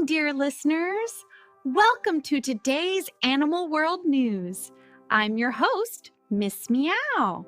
morning, dear listeners. Welcome to today's Animal World News. I'm your host, Miss Meow.